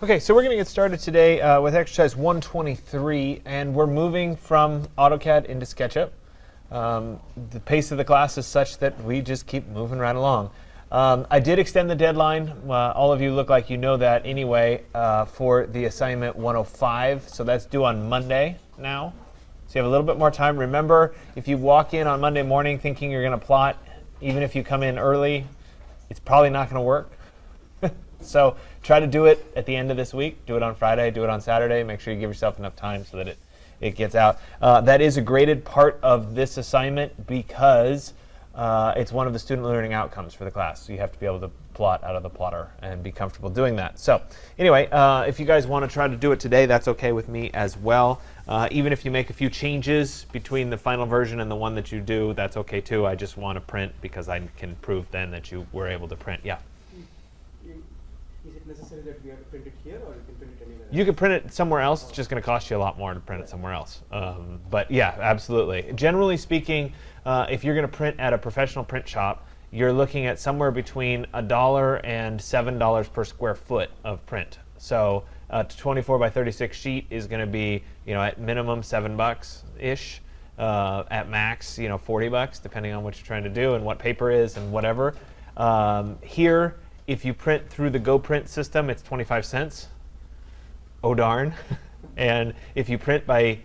Okay, so we're going to get started today with exercise 123, and we're moving from AutoCAD into SketchUp. The pace of the class is such that we just keep moving right along. I did extend the deadline. All of you look like you know that anyway for the assignment 105, so that's due on Monday now. So you have a little bit more time. Remember, if you walk in on Monday morning thinking you're going to plot, even if you come in early, it's probably not going to work. So try to do it at the end of this week. Do it on Friday, do it on Saturday. Make sure you give yourself enough time so that it gets out. That is a graded part of this assignment because it's one of the student learning outcomes for the class. So you have to be able to plot out of the plotter and be comfortable doing that. So anyway, if you guys want to try to do it today, that's okay with me as well. Even if you make a few changes between the final version and the one that you do, that's okay too. I just want to print because I can prove then that you were able to print. Yeah. Is it necessary that we have to print it here, or you can print it anywhere? You could print it somewhere else. It's just going to cost you a lot more to print it somewhere else. But yeah, absolutely. Generally speaking, if you're going to print at a professional print shop, you're looking at somewhere between $1 and $7 per square foot of print. So a 24 by 36 sheet is going to be, at minimum $7-ish. At max, $40, depending on what you're trying to do and what paper is and whatever. Here, if you print through the GoPrint system, it's 25 cents. Oh darn. And if you print by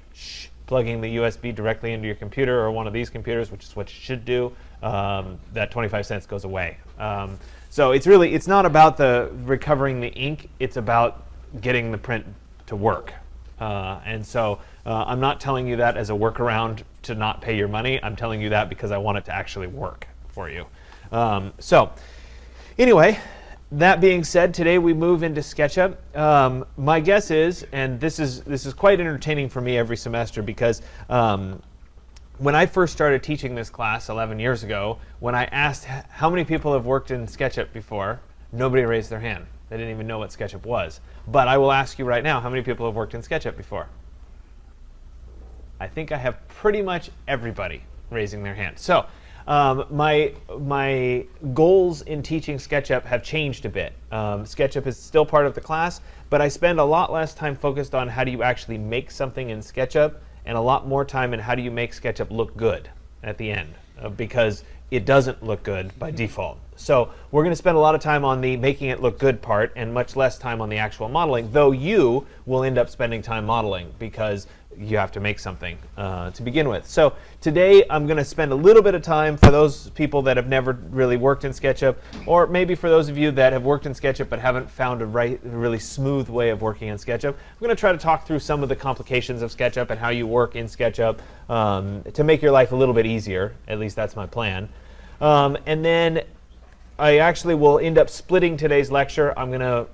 plugging the USB directly into your computer or one of these computers, which is what you should do, that 25 cents goes away. So it's not about the recovering the ink, it's about getting the print to work. And so I'm not telling you that as a workaround to not pay your money. I'm telling you that because I want it to actually work for you. Anyway, that being said, today we move into SketchUp. My guess is, and this is quite entertaining for me every semester because when I first started teaching this class 11 years ago, when I asked how many people have worked in SketchUp before, nobody raised their hand. They didn't even know what SketchUp was. But I will ask you right now, how many people have worked in SketchUp before? I think I have pretty much everybody raising their hand. So my goals in teaching SketchUp have changed a bit. SketchUp is still part of the class, but I spend a lot less time focused on how do you actually make something in SketchUp and a lot more time in how do you make SketchUp look good at the end, because it doesn't look good by default. So we're going to spend a lot of time on the making it look good part and much less time on the actual modeling, though you will end up spending time modeling because you have to make something to begin with. So today I'm going to spend a little bit of time for those people that have never really worked in SketchUp, or maybe for those of you that have worked in SketchUp but haven't found a really smooth way of working in SketchUp. I'm going to try to talk through some of the complications of SketchUp and how you work in SketchUp to make your life a little bit easier. At least that's my plan. And then I actually will end up splitting today's lecture. I'm going to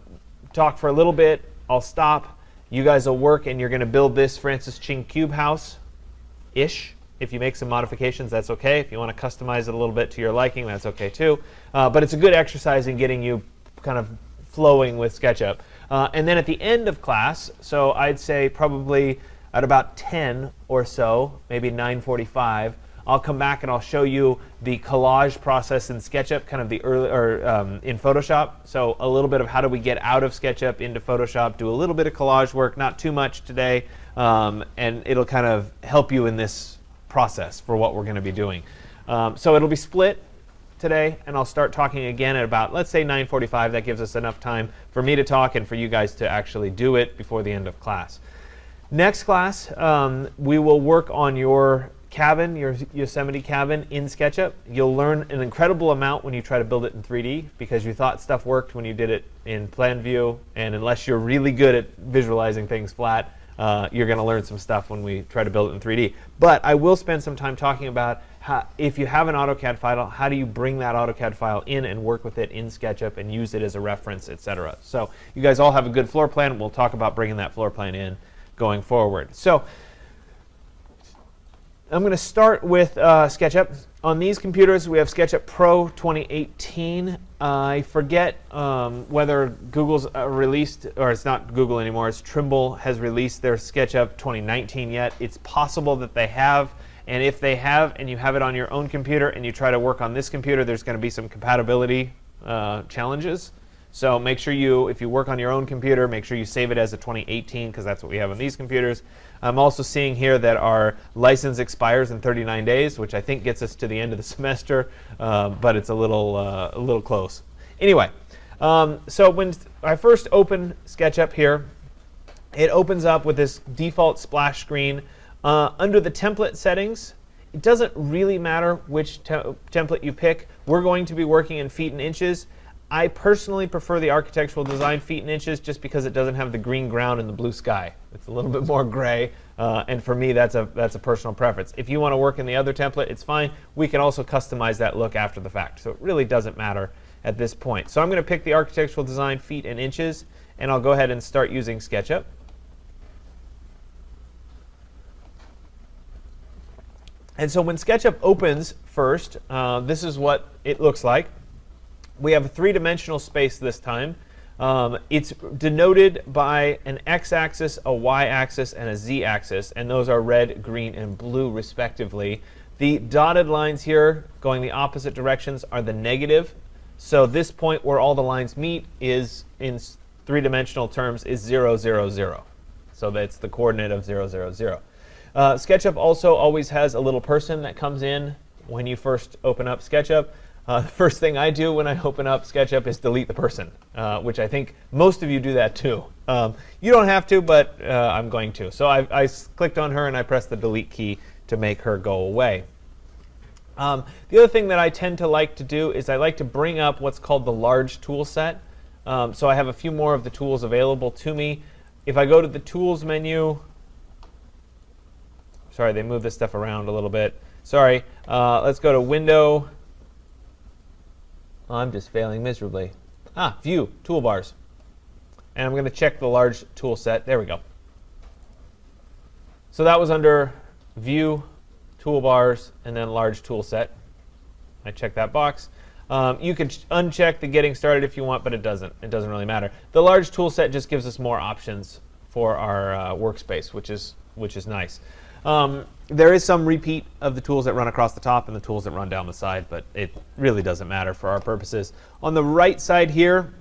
talk for a little bit. I'll stop. You guys will work, and you're going to build this Francis Ching cube house-ish. If you make some modifications, that's okay. If you want to customize it a little bit to your liking, that's okay too. But it's a good exercise in getting you kind of flowing with SketchUp. And then at the end of class, so I'd say probably at about 10 or so, maybe 9:45, I'll come back and I'll show you the collage process in SketchUp, kind of the early, in Photoshop. So a little bit of how do we get out of SketchUp into Photoshop, do a little bit of collage work, not too much today, and it'll kind of help you in this process for what we're going to be doing. So it'll be split today, and I'll start talking again at about, let's say 9:45. That gives us enough time for me to talk and for you guys to actually do it before the end of class. Next class, we will work on your cabin, your Yosemite cabin in SketchUp. You'll learn an incredible amount when you try to build it in 3D because you thought stuff worked when you did it in plan view, and unless you're really good at visualizing things flat, you're going to learn some stuff when we try to build it in 3D. But I will spend some time talking about how, if you have an AutoCAD file, how do you bring that AutoCAD file in and work with it in SketchUp and use it as a reference, etc. So you guys all have a good floor plan. We'll talk about bringing that floor plan in going forward. So I'm going to start with SketchUp. On these computers, we have Sketchup Pro 2018. I forget whether Google's released, or it's not Google anymore, it's Trimble has released their SketchUp 2019 yet. It's possible that they have, and if they have, and you have it on your own computer, and you try to work on this computer, there's going to be some compatibility challenges. So make sure you, if you work on your own computer, make sure you save it as a 2018 because that's what we have on these computers. I'm also seeing here that our license expires in 39 days, which I think gets us to the end of the semester, but it's a little close. Anyway, so when I first open SketchUp here, it opens up with this default splash screen. Under the template settings, it doesn't really matter which template you pick. We're going to be working in feet and inches. I personally prefer the architectural design feet and inches just because it doesn't have the green ground and the blue sky. It's a little bit more gray, and for me that's a personal preference. If you want to work in the other template, it's fine. We can also customize that look after the fact, so it really doesn't matter at this point. So I'm going to pick the architectural design feet and inches, and I'll go ahead and start using SketchUp. And so when SketchUp opens first, this is what it looks like. We have a three-dimensional space this time. It's denoted by an x-axis, a y-axis, and a z-axis, and those are red, green, and blue respectively. The dotted lines here going the opposite directions are the negative. So this point where all the lines meet is, in three-dimensional terms, is 0, 0, 0. So that's the coordinate of 0, 0, 0. SketchUp also always has a little person that comes in when you first open up SketchUp. The first thing I do when I open up SketchUp is delete the person, which I think most of you do that too. You don't have to, but I'm going to. So I clicked on her and I pressed the delete key to make her go away. The other thing that I tend to like to do is I like to bring up what's called the large tool set. So I have a few more of the tools available to me. If I go to the tools menu, sorry, they moved this stuff around a little bit. Sorry. Let's go to Window. I'm just failing miserably. View, Toolbars. And I'm going to check the large tool set. There we go. So that was under View, Toolbars, and then Large Tool Set. I checked that box. You can uncheck the Getting Started if you want, but it doesn't. It doesn't really matter. The large tool set just gives us more options for our workspace, which is nice. There is some repeat of the tools that run across the top and the tools that run down the side, but it really doesn't matter for our purposes. On the right side here,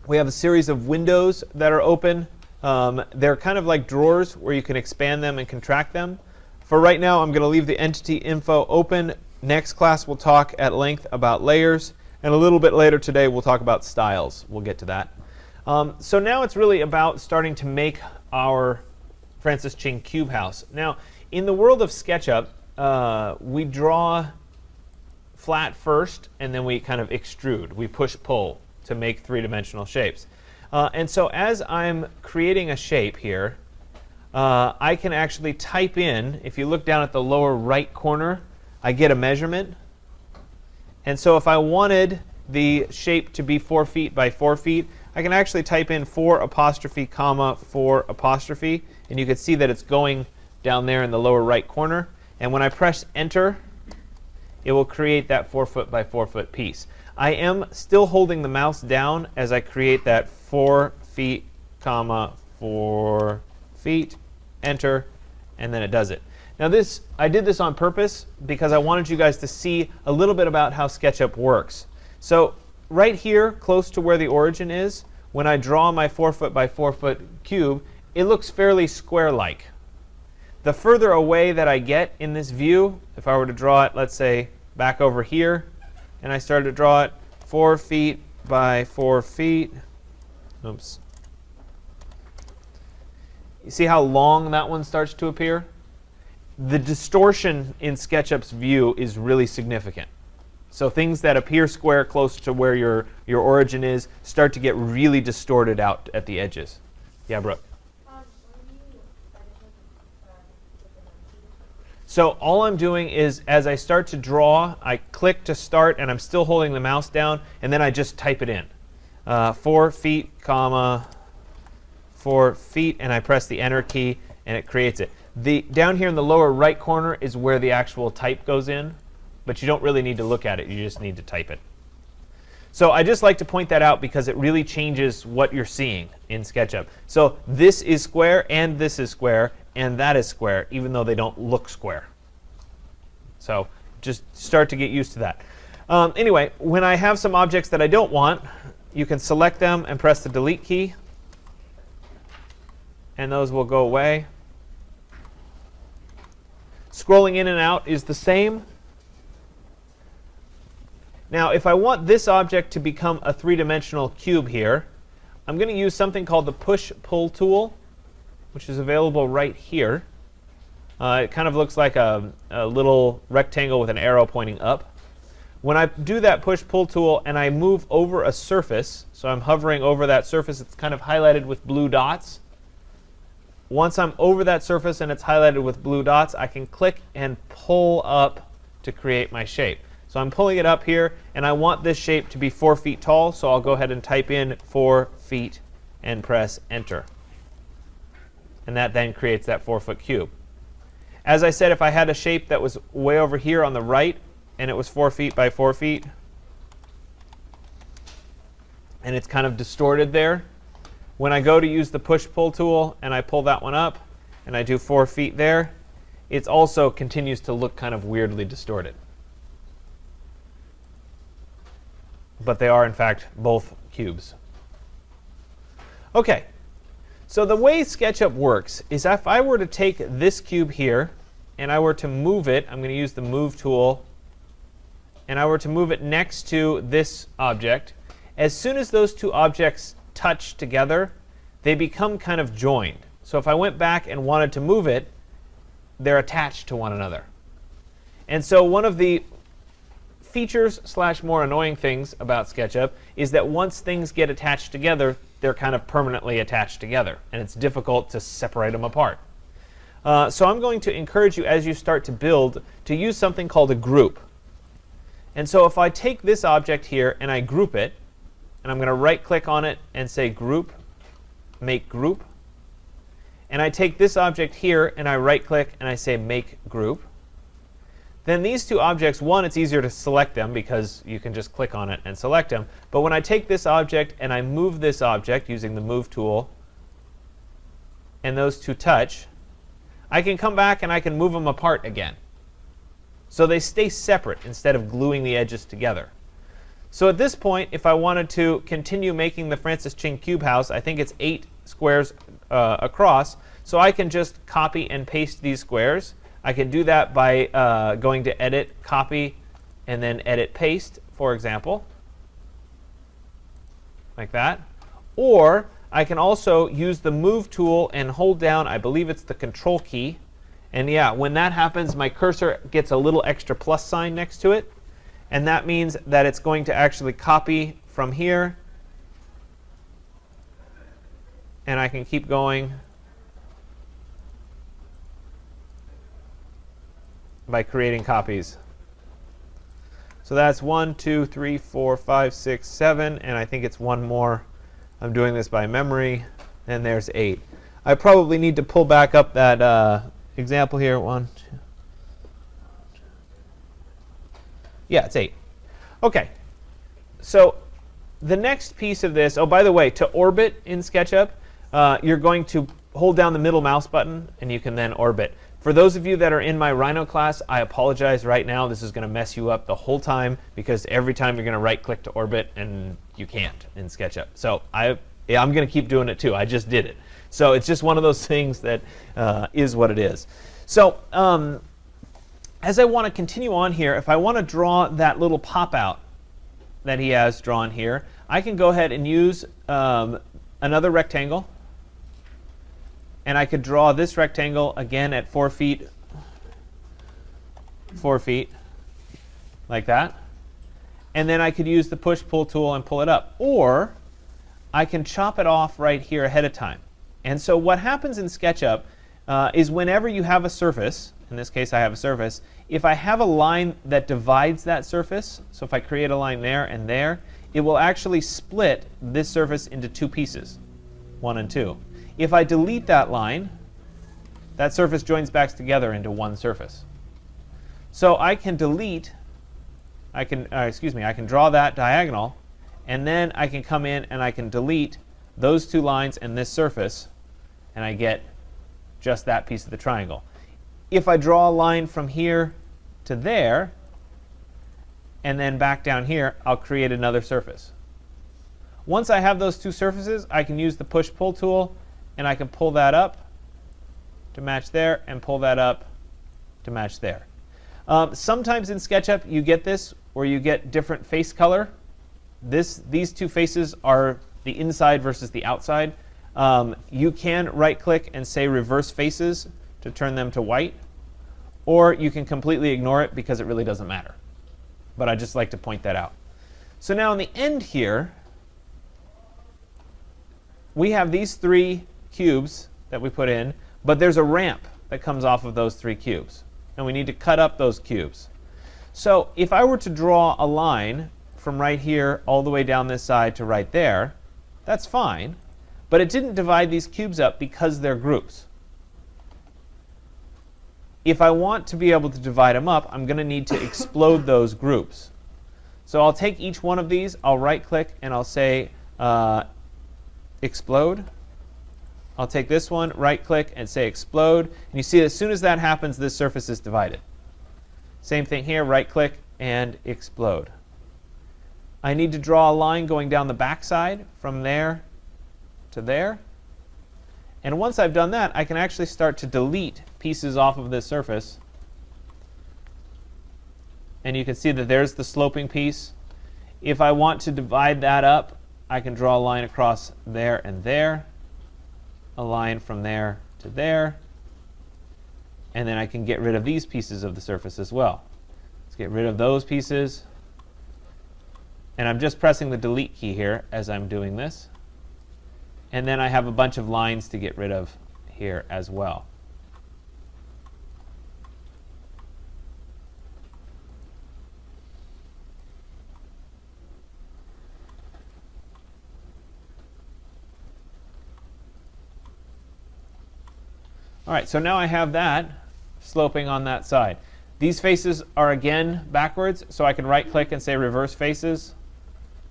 we have a series of windows that are open. They're kind of like drawers where you can expand them and contract them. For right now, I'm going to leave the entity info open. Next class, we'll talk at length about layers, and a little bit later today, we'll talk about styles. We'll get to that. So now it's really about starting to make our Francis Ching cube house. Now, in the world of SketchUp, we draw flat first, and then we kind of extrude. We push-pull to make three-dimensional shapes. And so as I'm creating a shape here, I can actually type in, if you look down at the lower right corner, I get a measurement. And so if I wanted the shape to be 4 feet by 4 feet, I can actually type in 4 apostrophe comma 4 apostrophe, and you can see that it's going down there in the lower right corner. And when I press enter, it will create that 4 foot by 4 foot piece. I am still holding the mouse down as I create that 4 feet comma 4 feet, enter, and then it does it. Now I did this on purpose because I wanted you guys to see a little bit about how SketchUp works. So right here, close to where the origin is, when I draw my 4 foot by 4 foot cube, it looks fairly square-like. The further away that I get in this view, if I were to draw it, let's say, back over here, and I started to draw it 4 feet by 4 feet, oops. You see how long that one starts to appear? The distortion in SketchUp's view is really significant. So things that appear square close to where your origin is start to get really distorted out at the edges. Yeah, Brooke? So all I'm doing is, as I start to draw, I click to start, and I'm still holding the mouse down, and then I just type it in. 4 feet, comma, 4 feet, and I press the enter key, and it creates it. Down here in the lower right corner is where the actual type goes in, but you don't really need to look at it. You just need to type it. So I just like to point that out because it really changes what you're seeing in SketchUp. So this is square, and this is square, and that is square, even though they don't look square. So just start to get used to that. Anyway, when I have some objects that I don't want, you can select them and press the delete key, and those will go away. Scrolling in and out is the same. Now, if I want this object to become a three-dimensional cube here, I'm going to use something called the push-pull tool, which is available right here. It kind of looks like a little rectangle with an arrow pointing up. When I do that push-pull tool and I move over a surface, so I'm hovering over that surface, it's kind of highlighted with blue dots. Once I'm over that surface and it's highlighted with blue dots, I can click and pull up to create my shape. So I'm pulling it up here, and I want this shape to be 4 feet tall, so I'll go ahead and type in 4 feet and press Enter. And that then creates that 4-foot cube. As I said, if I had a shape that was way over here on the right, and it was 4 feet by 4 feet, and it's kind of distorted there, when I go to use the push-pull tool and I pull that one up, and I do 4 feet there, it also continues to look kind of weirdly distorted. But they are, in fact, both cubes. OK, so the way SketchUp works is if I were to take this cube here and I were to move it, I'm going to use the Move tool, and I were to move it next to this object, as soon as those two objects touch together, they become kind of joined. So if I went back and wanted to move it, they're attached to one another. And so one of the features / more annoying things about SketchUp is that once things get attached together, they're kind of permanently attached together, and it's difficult to separate them apart. So I'm going to encourage you, as you start to build, to use something called a group. And so if I take this object here and I group it, and I'm going to right-click on it and say Group, Make Group, and I take this object here and I right-click and I say Make Group, then these two objects, one, it's easier to select them because you can just click on it and select them. But when I take this object and I move this object using the Move tool, and those two touch, I can come back and I can move them apart again. So they stay separate instead of gluing the edges together. So at this point, if I wanted to continue making the Francis Ching cube house, I think it's 8 squares across, so I can just copy and paste these squares. I can do that by going to Edit, Copy, and then Edit, Paste, for example, like that. Or I can also use the Move tool and hold down, I believe it's the Control key. And yeah, when that happens, my cursor gets a little extra plus sign next to it. And that means that it's going to actually copy from here. And I can keep going by creating copies. So that's 1, 2, 3, 4, 5, 6, 7, and I think it's one more. I'm doing this by memory, and there's 8. I probably need to pull back up that example here. 1, 2. Yeah, it's 8. OK. So the next piece of this, oh, by the way, to orbit in SketchUp, you're going to hold down the middle mouse button, and you can then orbit. For those of you that are in my Rhino class, I apologize right now. This is going to mess you up the whole time, because every time you're going to right-click to orbit, and you can't in SketchUp. So I'm going to keep doing it, too. I just did it. So it's just one of those things that is what it is. So as I want to continue on here, if I want to draw that little pop-out that he has drawn here, I can go ahead and use another rectangle. And I could draw this rectangle again at 4 feet, 4 feet, like that. And then I could use the push-pull tool and pull it up. Or I can chop it off right here ahead of time. And so what happens in SketchUp is whenever you have a surface, in this case I have a surface, if I have a line that divides that surface, so if I create a line there and there, it will actually split this surface into 2 pieces, 1 and 2. If I delete that line, that surface joins back together into one surface. So I can delete, I can draw that diagonal, and then I can come in and I can delete those 2 lines and this surface, and I get just that piece of the triangle. If I draw a line from here to there, and then back down here, I'll create another surface. Once I have those two surfaces, I can use the push-pull tool, and I can pull that up to match there, and pull that up to match there. Sometimes in SketchUp you get this, where you get different face color. These two faces are the inside versus the outside. You can right-click and say reverse faces to turn them to white, or you can completely ignore it because it really doesn't matter. But I just like to point that out. So now in the end here, we have these three cubes that we put in, but there's a ramp that comes off of those three cubes, and we need to cut up those cubes. So if I were to draw a line from right here all the way down this side to right there, that's fine, but it didn't divide these cubes up because they're groups. If I want to be able to divide them up, I'm going to need to explode those groups. So I'll take each one of these, I'll right-click, and I'll say explode. I'll take this one, right-click, and say explode. And you see as soon as that happens, this surface is divided. Same thing here, right-click, and explode. I need to draw a line going down the back side from there to there. And once I've done that, I can actually start to delete pieces off of this surface. And you can see that there's the sloping piece. If I want to divide that up, I can draw a line across there and there, a line from there to there, and then I can get rid of these pieces of the surface as well. Let's get rid of those pieces. And I'm just pressing the delete key here as I'm doing this. And then I have a bunch of lines to get rid of here as well. All right, so now I have that sloping on that side. These faces are again backwards, so I can right-click and say reverse faces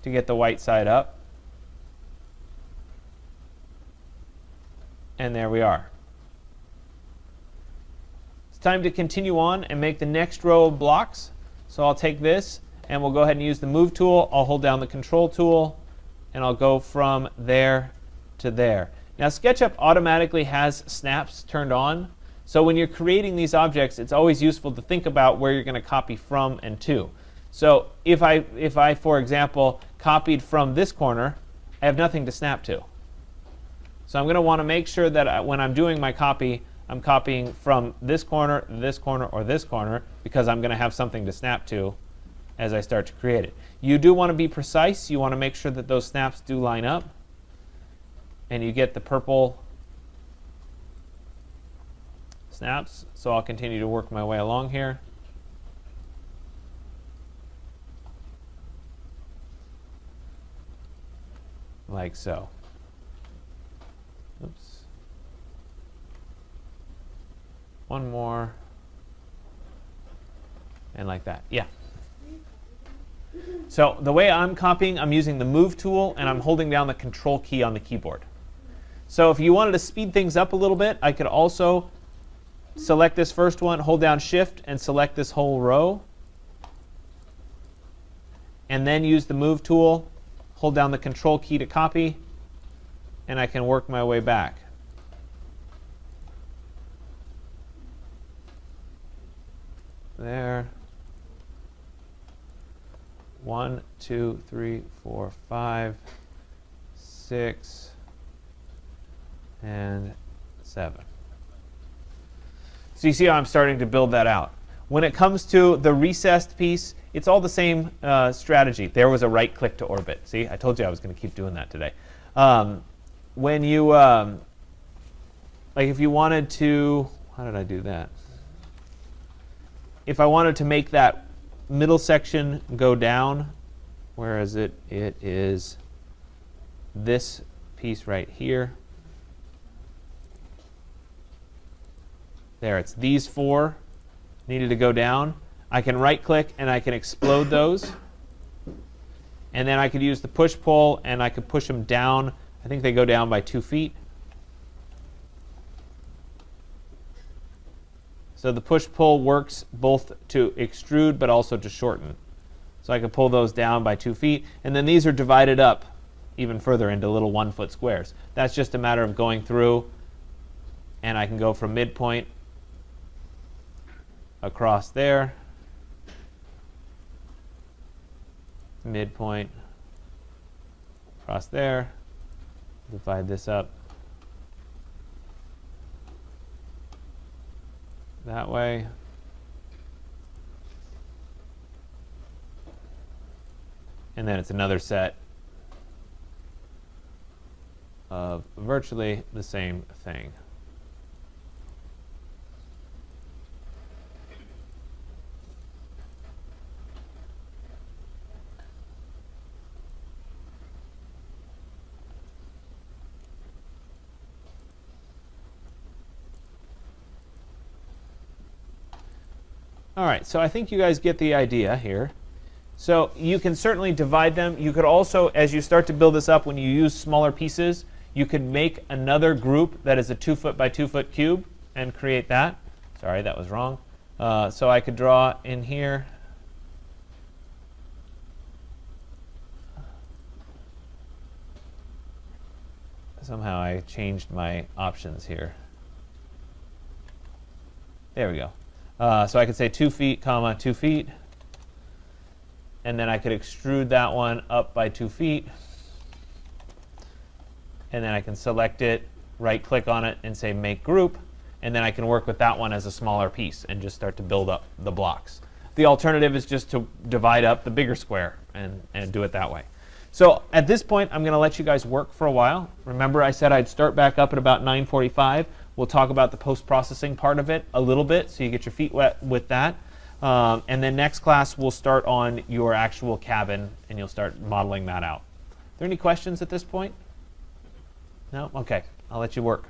to get the white side up. And there we are. It's time to continue on and make the next row of blocks. So I'll take this, and we'll go ahead and use the Move tool. I'll hold down the Control tool, and I'll go from there to there. Now SketchUp automatically has snaps turned on. So when you're creating these objects, it's always useful to think about where you're going to copy from and to. So if I, for example, copied from this corner, I have nothing to snap to. So I'm going to want to make sure that when I'm doing my copy, I'm copying from this corner, or this corner, because I'm going to have something to snap to as I start to create it. You do want to be precise. You want to make sure that those snaps do line up. And you get the purple snaps. So I'll continue to work my way along here. Like so. Oops. One more. And like that. Yeah. So the way I'm copying, I'm using the Move tool, and I'm holding down the Control key on the keyboard. So if you wanted to speed things up a little bit, I could also select this first one, hold down Shift, and select this whole row. And then use the Move tool, hold down the Control key to copy, and I can work my way back. There. 1, 2, 3, 4, 5, 6, and 7. So you see how I'm starting to build that out. When it comes to the recessed piece, it's all the same strategy. There was a right click to orbit. See, I told you I was going to keep doing that today. When you, like if you wanted to, how did I do that? If I wanted to make that middle section go down, where is it? It is this piece right here. There, it's these four needed to go down. I can right-click and I can explode those. And then I could use the push-pull and I could push them down. I think they go down by 2 feet. So the push-pull works both to extrude but also to shorten. So I can pull those down by 2 feet. And then these are divided up even further into little 1-foot squares. That's just a matter of going through, and I can go from midpoint across there, midpoint across there, divide this up that way. And then it's another set of virtually the same thing. All right, so I think you guys get the idea here. So you can certainly divide them. You could also, as you start to build this up, when you use smaller pieces, you could make another group that is a 2-foot by 2-foot cube and create that. Sorry, that was wrong. So I could draw in here. Somehow I changed my options here. There we go. So I could say 2 feet, comma, 2 feet. And then I could extrude that one up by 2 feet. And then I can select it, right-click on it, and say Make Group. And then I can work with that one as a smaller piece and just start to build up the blocks. The alternative is just to divide up the bigger square and do it that way. So at this point, I'm going to let you guys work for a while. Remember, I said I'd start back up at about 9:45. We'll talk about the post-processing part of it a little bit, so you get your feet wet with that. And then next class, we'll start on your actual cabin, and you'll start modeling that out. Are there any questions at this point? No? Okay. I'll let you work.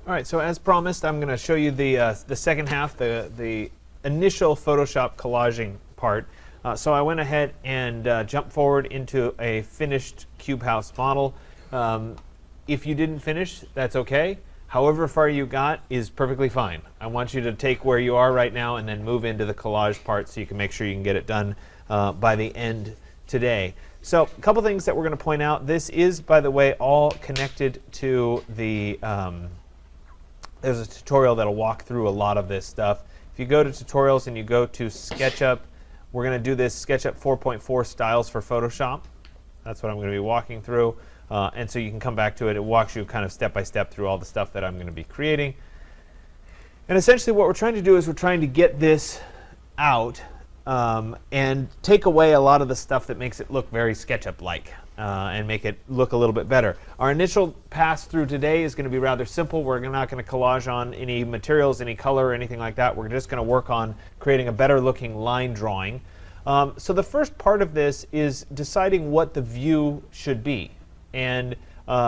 All right, so as promised, I'm going to show you the second half, the initial Photoshop collaging part. So I went ahead and jumped forward into a finished cube house model. If you didn't finish, that's okay. However far you got is perfectly fine. I want you to take where you are right now and then move into the collage part so you can make sure you can get it done by the end today. So a couple things that we're going to point out. This is, by the way, all connected to the there's a tutorial that'll walk through a lot of this stuff. If you go to tutorials and you go to SketchUp, we're going to do this SketchUp 4.4 styles for Photoshop. That's what I'm going to be walking through. And so you can come back to it. It walks you kind of step by step through all the stuff that I'm going to be creating. And essentially what we're trying to do is we're trying to get this out and take away a lot of the stuff that makes it look very SketchUp-like and make it look a little bit better. Our initial pass through today is going to be rather simple. We're not going to collage on any materials, any color, or anything like that. We're just going to work on creating a better looking line drawing. So the first part of this is deciding what the view should be. And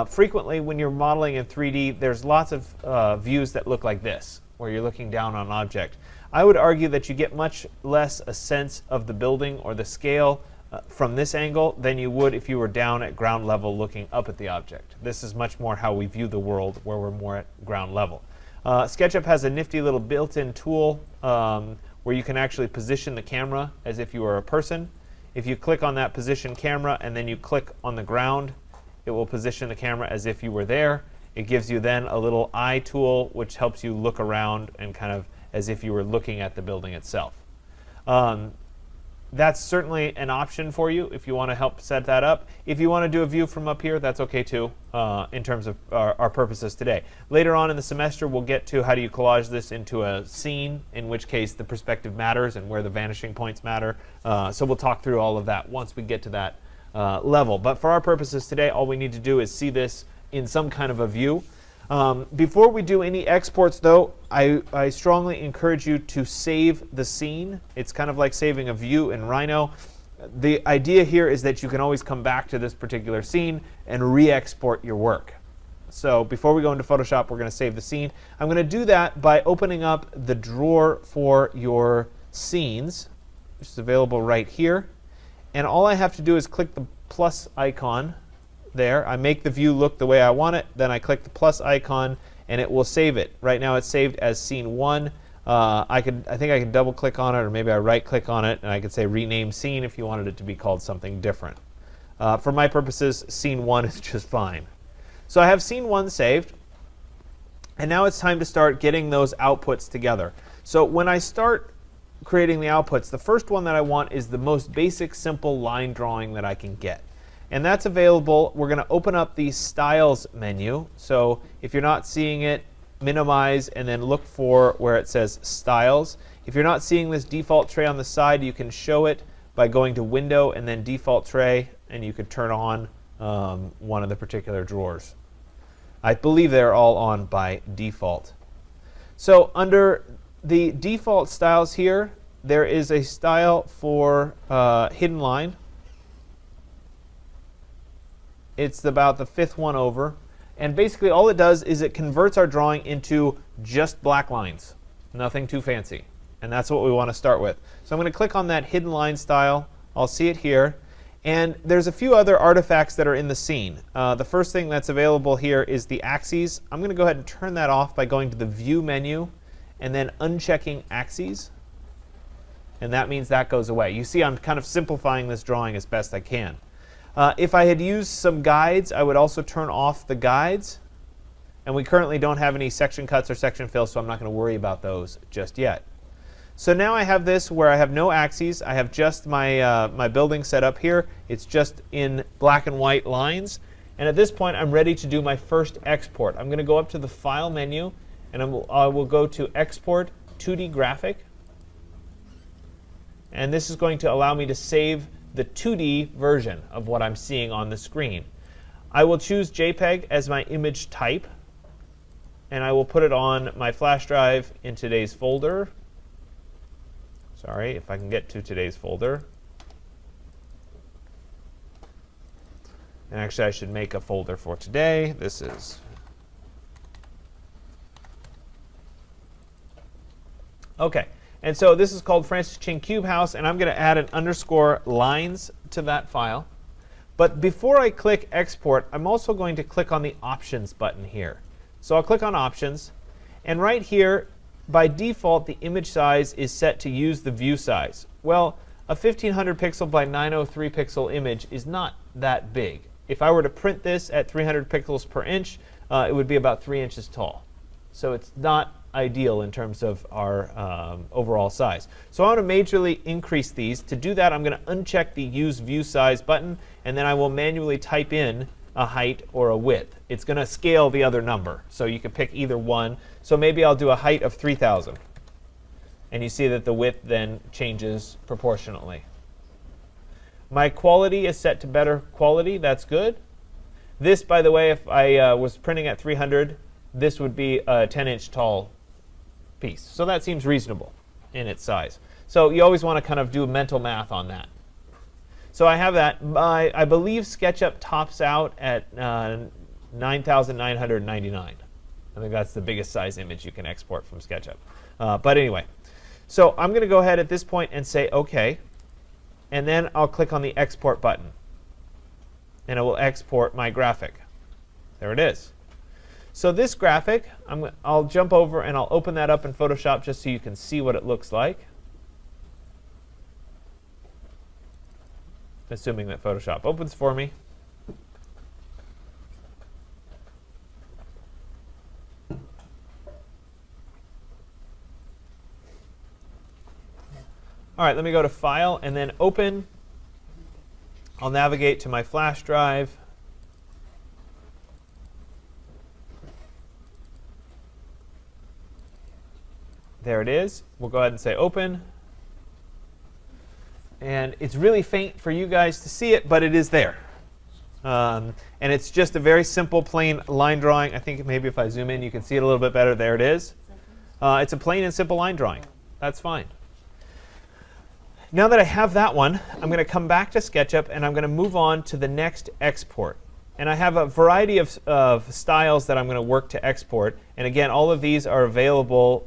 frequently when you're modeling in 3D, there's lots of views that look like this, where you're looking down on an object. I would argue that you get much less a sense of the building or the scale from this angle than you would if you were down at ground level looking up at the object. This is much more how we view the world, where we're more at ground level. SketchUp has a nifty little built-in tool where you can actually position the camera as if you were a person. If you click on that position camera and then you click on the ground, it will position the camera as if you were there. It gives you then a little eye tool which helps you look around and kind of as if you were looking at the building itself. That's certainly an option for you if you want to help set that up. If you want to do a view from up here, that's okay too, in terms of our purposes today. Later on in the semester, we'll get to how do you collage this into a scene, in which case the perspective matters and where the vanishing points matter. So we'll talk through all of that once we get to that level. But for our purposes today, all we need to do is see this in some kind of a view. Before we do any exports, though, I strongly encourage you to save the scene. It's kind of like saving a view in Rhino. The idea here is that you can always come back to this particular scene and re-export your work. So before we go into Photoshop, we're going to save the scene. I'm going to do that by opening up the drawer for your scenes, which is available right here. And all I have to do is click the plus icon there. I make the view look the way I want it. Then I click the plus icon and it will save it. Right now it's saved as scene 1. I think I could double click on it, or maybe I right click on it and I could say rename scene if you wanted it to be called something different. For my purposes, scene 1 is just fine. So I have scene 1 saved, and now it's time to start getting those outputs together. So when I start creating the outputs, the first one that I want is the most basic, simple line drawing that I can get. And that's available. We're going to open up the Styles menu. So if you're not seeing it, minimize and then look for where it says Styles. If you're not seeing this default tray on the side, you can show it by going to Window and then Default Tray, and you could turn on one of the particular drawers. I believe they're all on by default. So under the default styles here, there is a style for hidden line. It's about the 5th one over. And basically all it does is it converts our drawing into just black lines. Nothing too fancy. And that's what we want to start with. So I'm going to click on that hidden line style. I'll see it here. And there's a few other artifacts that are in the scene. The first thing that's available here is the axes. I'm going to go ahead and turn that off by going to the View menu and then unchecking axes. And that means that goes away. You see I'm kind of simplifying this drawing as best I can. If I had used some guides, I would also turn off the guides. And we currently don't have any section cuts or section fills, so I'm not going to worry about those just yet. So now I have this where I have no axes. I have just my, my building set up here. It's just in black and white lines. And at this point, I'm ready to do my first export. I'm going to go up to the File menu, and I will go to Export 2D Graphic. And this is going to allow me to save the 2D version of what I'm seeing on the screen. I will choose JPEG as my image type, and I will put it on my flash drive in today's folder. Sorry, if I can get to today's folder. And actually, I should make a folder for today. This is OK. And so this is called Francis Ching Cube House, and I'm going to add an underscore lines to that file. But before I click Export, I'm also going to click on the Options button here. So I'll click on Options, and right here, by default, the image size is set to use the view size. Well, a 1500 pixel by 903 pixel image is not that big. If I were to print this at 300 pixels per inch, it would be about 3 inches tall. So it's not ideal in terms of our overall size. So I want to majorly increase these. To do that, I'm going to uncheck the Use View Size button, and then I will manually type in a height or a width. It's going to scale the other number, so you can pick either one. So maybe I'll do a height of 3000. And you see that the width then changes proportionately. My quality is set to better quality. That's good. This, by the way, if I was printing at 300, this would be a 10-inch tall piece. So that seems reasonable in its size. So you always want to kind of do mental math on that. So I have that. I believe SketchUp tops out at 9,999. I think that's the biggest size image you can export from SketchUp. But anyway, so I'm going to go ahead at this point and say OK. And then I'll click on the Export button. And it will export my graphic. There it is. So this graphic, I'll jump over and I'll open that up in Photoshop just so you can see what it looks like. Assuming that Photoshop opens for me. All right, let me go to File and then Open. I'll navigate to my flash drive. There it is. We'll go ahead and say Open. And it's really faint for you guys to see it, but it is there. And it's just a very simple, plain line drawing. I think maybe if I zoom in, you can see it a little bit better. There it is. It's a plain and simple line drawing. That's fine. Now that I have that one, I'm going to come back to SketchUp, and I'm going to move on to the next export. And I have a variety of styles that I'm going to work to export. And again, all of these are available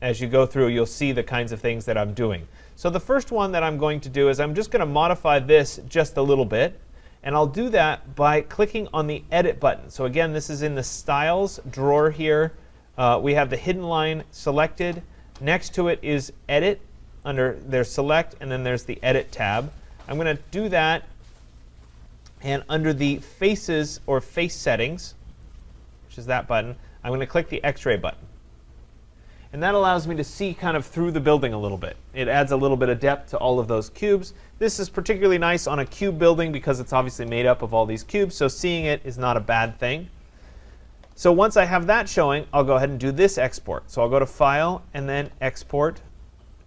as you go through. You'll see the kinds of things that I'm doing. So the first one that I'm going to do is I'm just going to modify this just a little bit. And I'll do that by clicking on the Edit button. So again, this is in the Styles drawer here We have the hidden line selected. Next to it is Edit. There's Select, and then there's the Edit tab. I'm going to do that, and under the Faces or Face Settings, which is that button, I'm going to click the X-ray button. And that allows me to see kind of through the building a little bit. It adds a little bit of depth to all of those cubes. This is particularly nice on a cube building because it's obviously made up of all these cubes, so seeing it is not a bad thing. So once I have that showing, I'll go ahead and do this export. So I'll go to File and then Export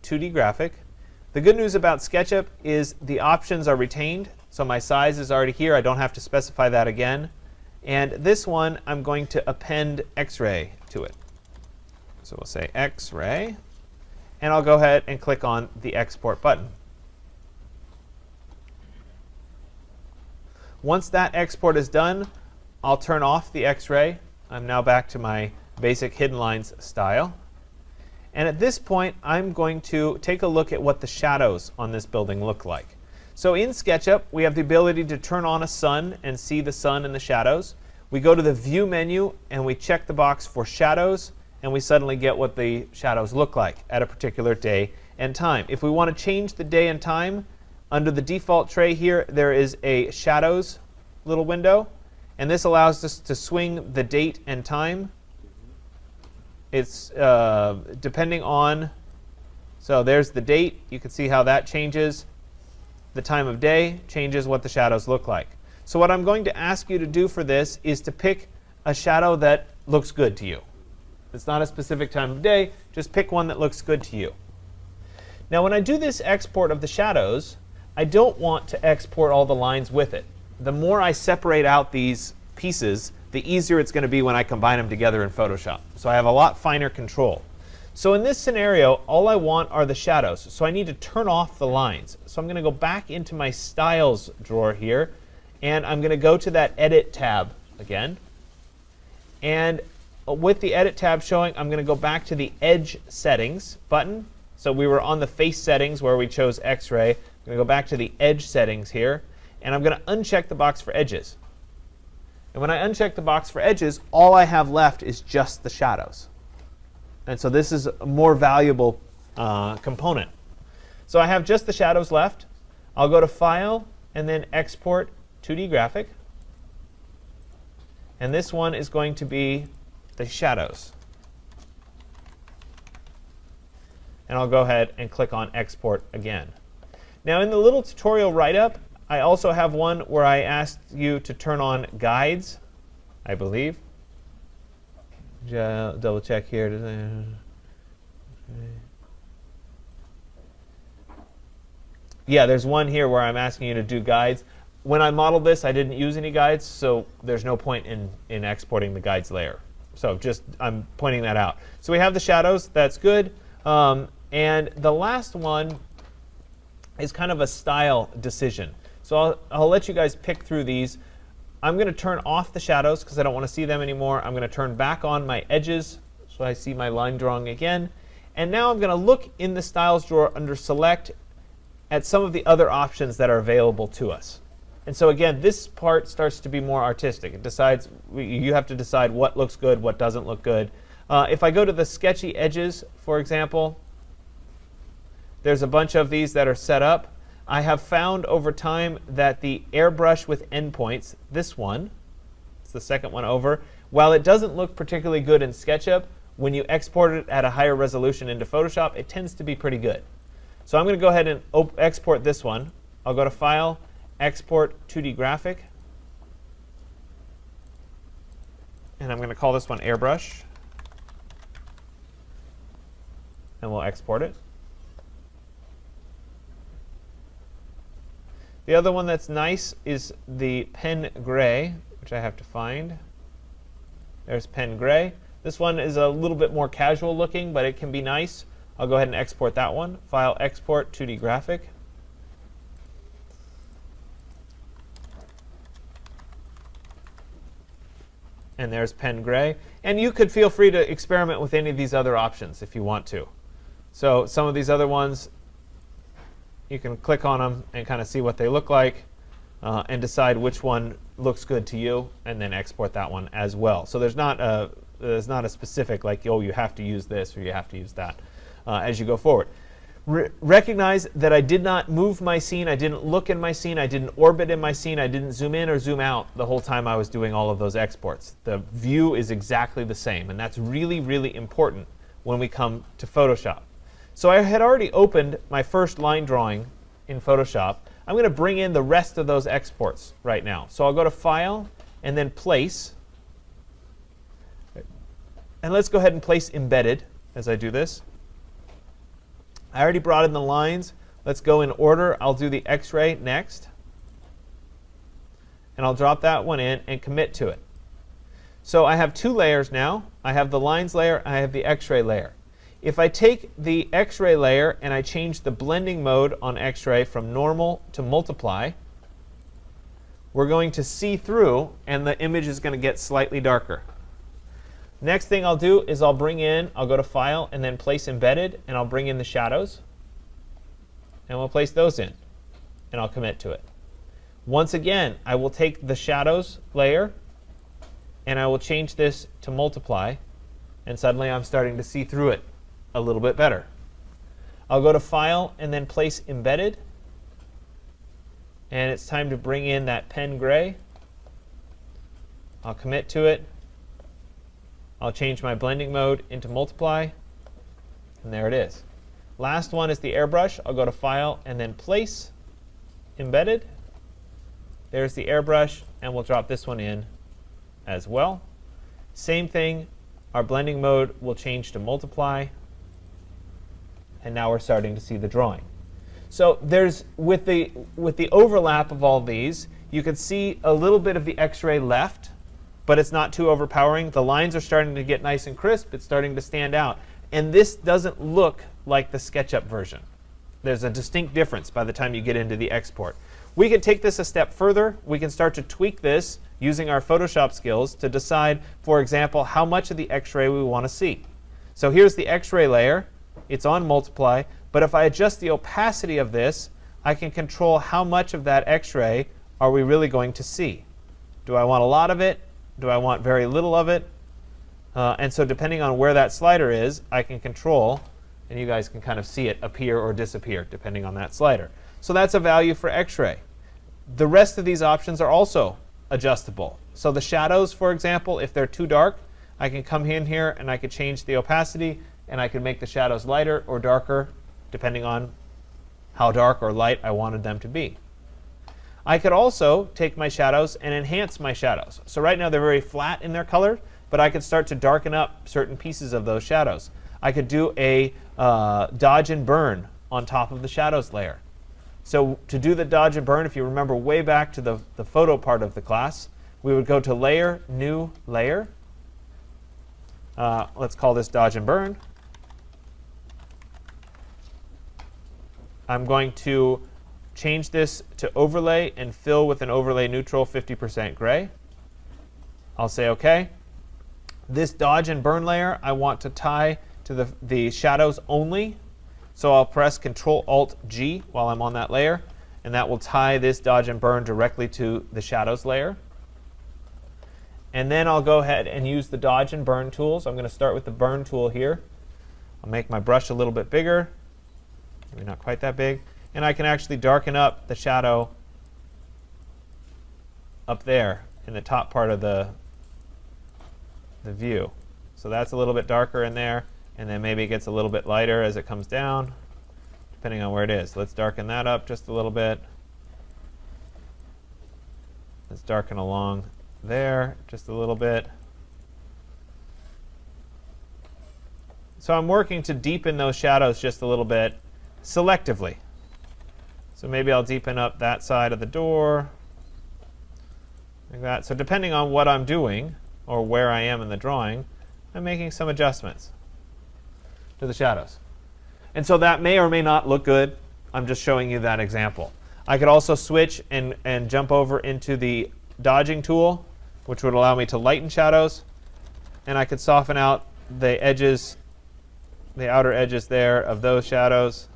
2D Graphic. The good news about SketchUp is the options are retained. So my size is already here. I don't have to specify that again. And this one, I'm going to append X-ray to it. So we'll say X-ray. And I'll go ahead and click on the Export button. Once that export is done, I'll turn off the X-ray. I'm now back to my basic hidden lines style. And at this point, I'm going to take a look at what the shadows on this building look like. So in SketchUp, we have the ability to turn on a sun and see the sun and the shadows. We go to the View menu, and we check the box for shadows, and we suddenly get what the shadows look like at a particular day and time. If we want to change the day and time, under the default tray here, there is a Shadows little window, and this allows us to swing the date and time. It's depending on, so there's the date. You can see how that changes. The time of day changes what the shadows look like. So what I'm going to ask you to do for this is to pick a shadow that looks good to you. It's not a specific time of day. Just pick one that looks good to you. Now when I do this export of the shadows, I don't want to export all the lines with it. The more I separate out these pieces, the easier it's going to be when I combine them together in Photoshop. So I have a lot finer control. So in this scenario, all I want are the shadows. So I need to turn off the lines. So I'm going to go back into my Styles drawer here, and I'm going to go to that Edit tab again. And with the Edit tab showing, I'm going to go back to the Edge Settings button. So we were on the Face Settings where we chose X-ray. I'm going to go back to the Edge Settings here, and I'm going to uncheck the box for edges. And when I uncheck the box for edges, all I have left is just the shadows. And so this is a more valuable component. So I have just the shadows left. I'll go to File and then Export 2D Graphic. And this one is going to be the shadows. And I'll go ahead and click on Export again. Now in the little tutorial write-up, I also have one where I asked you to turn on guides, I believe. Double check here. Yeah, there's one here where I'm asking you to do guides. When I modeled this, I didn't use any guides, so there's no point in exporting the guides layer. So just I'm pointing that out. So we have the shadows. That's good. And the last one is kind of a style decision. So I'll let you guys pick through these. I'm going to turn off the shadows because I don't want to see them anymore. I'm going to turn back on my edges so I see my line drawing again. And now I'm going to look in the Styles drawer under Select at some of the other options that are available to us. And so again, this part starts to be more artistic. It decides, you have to decide what looks good, what doesn't look good. If I go to the sketchy edges, for example, there's a bunch of these that are set up. I have found over time that the Airbrush with endpoints, this one, it's the second one over, while it doesn't look particularly good in SketchUp, when you export it at a higher resolution into Photoshop, it tends to be pretty good. So I'm going to go ahead and export this one. I'll go to File, Export 2D Graphic. And I'm going to call this one Airbrush. And we'll export it. The other one that's nice is the pen gray, which I have to find. There's pen gray. This one is a little bit more casual looking, but it can be nice. I'll go ahead and export that one. File, Export 2D Graphic. And there's pen gray. And you could feel free to experiment with any of these other options if you want to. So some of these other ones, you can click on them and kind of see what they look like and decide which one looks good to you, and then export that one as well. So there's not there's not a specific like, oh, you have to use this or you have to use that as you go forward. Recognize that I did not move my scene, I didn't look in my scene, I didn't orbit in my scene, I didn't zoom in or zoom out the whole time I was doing all of those exports. The view is exactly the same, and that's really, really important when we come to Photoshop. So I had already opened my first line drawing in Photoshop. I'm going to bring in the rest of those exports right now. So I'll go to File and then Place. And let's go ahead and place Embedded as I do this. I already brought in the lines. Let's go in order. I'll do the X-ray next. And I'll drop that one in and commit to it. So I have two layers now. I have the lines layer, I have the X-ray layer. If I take the X-ray layer and I change the blending mode on X-ray from normal to multiply, we're going to see through, and the image is going to get slightly darker. Next thing I'll do is I'll go to File and then Place Embedded, and I'll bring in the shadows. And we'll place those in, and I'll commit to it. Once again, I will take the shadows layer, and I will change this to multiply, and suddenly I'm starting to see through it a little bit better. I'll go to File and then Place Embedded, and it's time to bring in that pen gray. I'll commit to it. I'll change my blending mode into multiply, and there it is. Last one is the airbrush. I'll go to File and then Place Embedded. There's the airbrush, and we'll drop this one in as well. Same thing, our blending mode will change to multiply, and now we're starting to see the drawing. So there's, with the overlap of all these, you can see a little bit of the X-ray left, but it's not too overpowering. The lines are starting to get nice and crisp. It's starting to stand out. And this doesn't look like the SketchUp version. There's a distinct difference by the time you get into the export. We can take this a step further. We can start to tweak this using our Photoshop skills to decide, for example, how much of the X-ray we want to see. So here's the X-ray layer. It's on multiply. But if I adjust the opacity of this, I can control how much of that X-ray are we really going to see. Do I want a lot of it? Do I want very little of it? And so depending on where that slider is, I can control, and you guys can kind of see it appear or disappear depending on that slider. So that's a value for X-ray. The rest of these options are also adjustable. So the shadows, for example, if they're too dark, I can come in here and I could change the opacity, and I could make the shadows lighter or darker depending on how dark or light I wanted them to be. I could also take my shadows and enhance my shadows. So right now they're very flat in their color, but I could start to darken up certain pieces of those shadows. I could do a dodge and burn on top of the shadows layer. So to do the dodge and burn, if you remember way back to the photo part of the class, we would go to Layer, New Layer. Let's call this dodge and burn. I'm going to change this to overlay and fill with an overlay neutral 50% gray. I'll say OK. This dodge and burn layer I want to tie to the shadows only. So I'll press Control-Alt-G while I'm on that layer, and that will tie this dodge and burn directly to the shadows layer. And then I'll go ahead and use the dodge and burn tools. I'm going to start with the burn tool here. I'll make my brush a little bit bigger, maybe not quite that big. And I can actually darken up the shadow up there in the top part of the view. So that's a little bit darker in there, and then maybe it gets a little bit lighter as it comes down, depending on where it is. Let's darken that up just a little bit. Let's darken along there just a little bit. So I'm working to deepen those shadows just a little bit selectively. So maybe I'll deepen up that side of the door, like that. So depending on what I'm doing or where I am in the drawing, I'm making some adjustments to the shadows. And so that may or may not look good. I'm just showing you that example. I could also switch and jump over into the dodging tool, which would allow me to lighten shadows. And I could soften out the edges, the outer edges there of those shadows.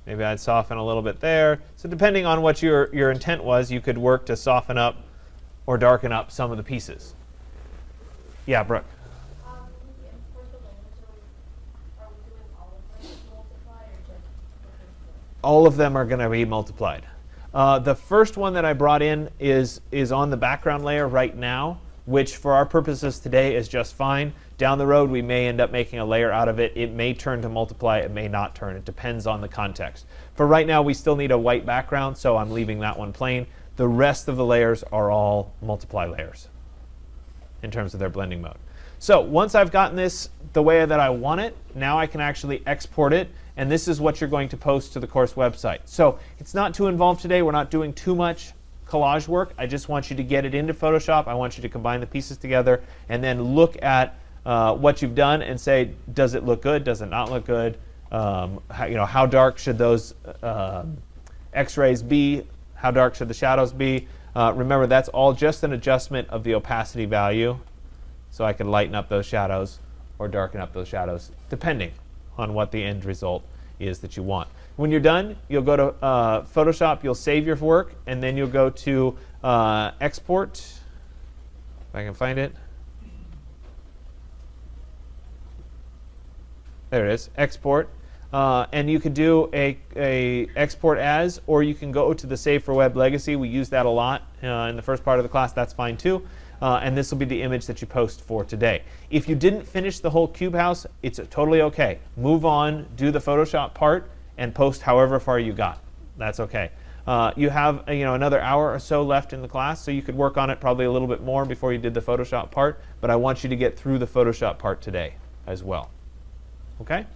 Maybe I'd soften a little bit there. So depending on what your intent was, you could work to soften up or darken up some of the pieces. Yeah, Brooke. When we import the layers, are we doing all of them to multiply or just the first one? All of them are going to be multiplied. The first one that I brought in is on the background layer right now, which for our purposes today is just fine. Down the road, we may end up making a layer out of it. It may turn to multiply. It may not turn. It depends on the context. For right now, we still need a white background, so I'm leaving that one plain. The rest of the layers are all multiply layers in terms of their blending mode. So once I've gotten this the way that I want it, now I can actually export it, and this is what you're going to post to the course website. So it's not too involved today. We're not doing too much collage work. I just want you to get it into Photoshop. I want you to combine the pieces together and then look at what you've done and say, does it look good? Does it not look good? How dark should those X-rays be? How dark should the shadows be? Remember, that's all just an adjustment of the opacity value. So I can lighten up those shadows or darken up those shadows, depending on what the end result is that you want. When you're done, you'll go to Photoshop, you'll save your work, and then you'll go to Export, if I can find it. There it is, Export. And you could do a export as, or you can go to the Save for Web Legacy. We use that a lot in the first part of the class. That's fine too. And this will be the image that you post for today. If you didn't finish the whole cube house, it's totally okay. Move on, do the Photoshop part, and post however far you got. That's okay. You have another hour or so left in the class, so you could work on it probably a little bit more before you did the Photoshop part. But I want you to get through the Photoshop part today as well. Okay?